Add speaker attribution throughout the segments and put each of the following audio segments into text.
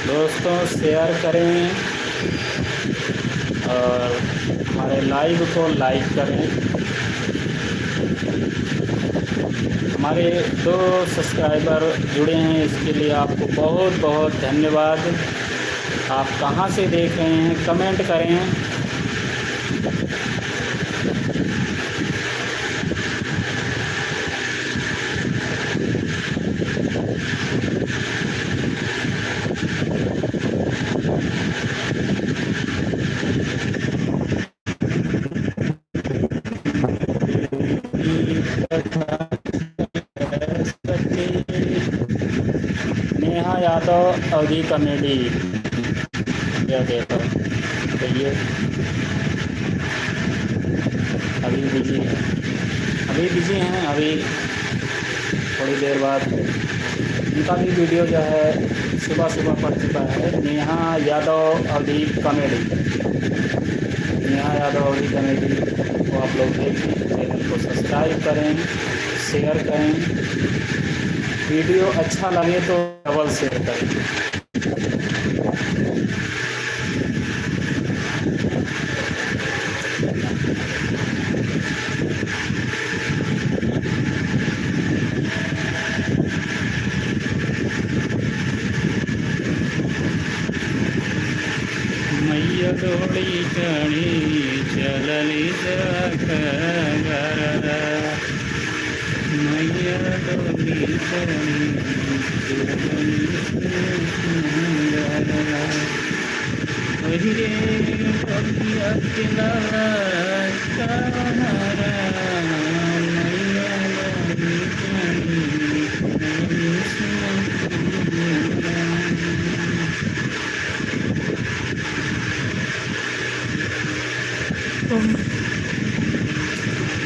Speaker 1: दोस्तों शेयर करें और हमारे लाइव को लाइक करें। हमारे 2 सब्सक्राइबर जुड़े हैं, इसके लिए आपको बहुत बहुत धन्यवाद। आप कहाँ से देख रहे हैं कमेंट करें। नेहा यादव अवधि कॉमेडी, यह देखो तो ये अभी बिजी हैं। अभी थोड़ी देर बाद उनका भी वीडियो जो है सुबह पड़ चुका है। नेहा यादव अवधि कॉमेडी, नेहा यादव अवधि कॉमेडी को आप लोग देखें, चैनल को सब्सक्राइब करें, शेयर करें। वीडियो अच्छा लगे तो डबल शेयर करें। मैया दौड़ी चढ़ी चलली मैया दौड़ी चढ़ी रे बबिया के लाला मैया दौड़ी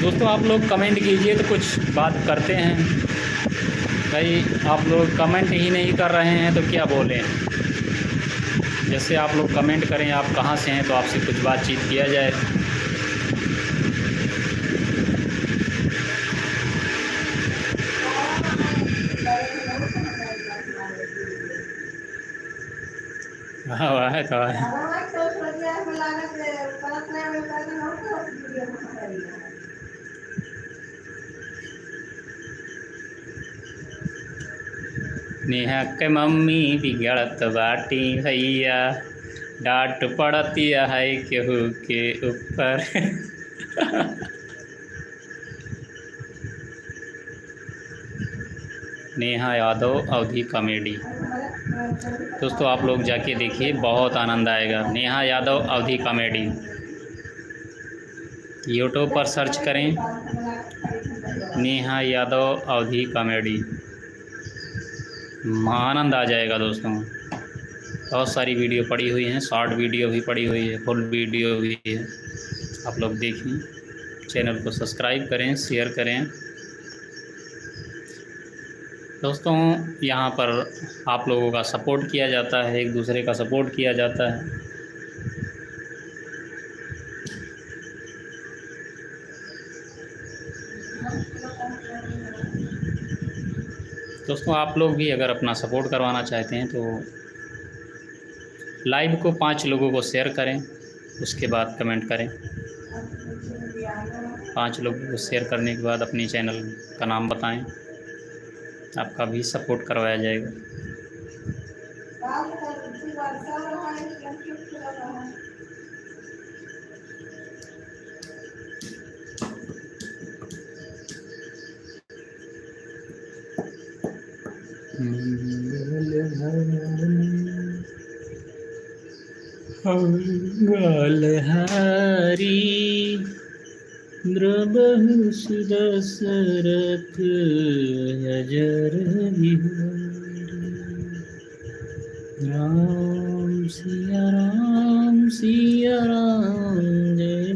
Speaker 1: दोस्तों आप लोग कमेंट कीजिए तो कुछ बात करते हैं। भाई आप लोग कमेंट ही नहीं कर रहे हैं तो क्या बोलें। जैसे आप लोग कमेंट करें आप कहाँ से हैं तो आपसे कुछ बातचीत किया जाए। हाँ है तो है। नेहा के मम्मी बिगड़त बाटी भैया, डांट पड़ती है केहू के ऊपर। नेहा यादव अवधि कॉमेडी, दोस्तों आप लोग जाके देखिए, बहुत आनंद आएगा। नेहा यादव अवधि कॉमेडी यूट्यूब पर सर्च करें, नेहा यादव अवधि कॉमेडी, आनंद आ जाएगा दोस्तों। बहुत सारी वीडियो पड़ी हुई हैं, शॉर्ट वीडियो भी पड़ी हुई है, फुल वीडियो भी है। आप लोग देखिए, चैनल को सब्सक्राइब करें, शेयर करें। दोस्तों यहाँ पर आप लोगों का सपोर्ट किया जाता है, एक दूसरे का सपोर्ट किया जाता है। दोस्तों आप लोग भी अगर अपना सपोर्ट करवाना चाहते हैं तो लाइव को 5 लोगों को शेयर करें, उसके बाद कमेंट करें। 5 लोगों को शेयर करने के बाद अपनी चैनल का नाम बताएं, आपका भी सपोर्ट करवाया जाएगा। गलहारी द्रबहु सुदशरथ अजर बिहारी, राम सिया राम जय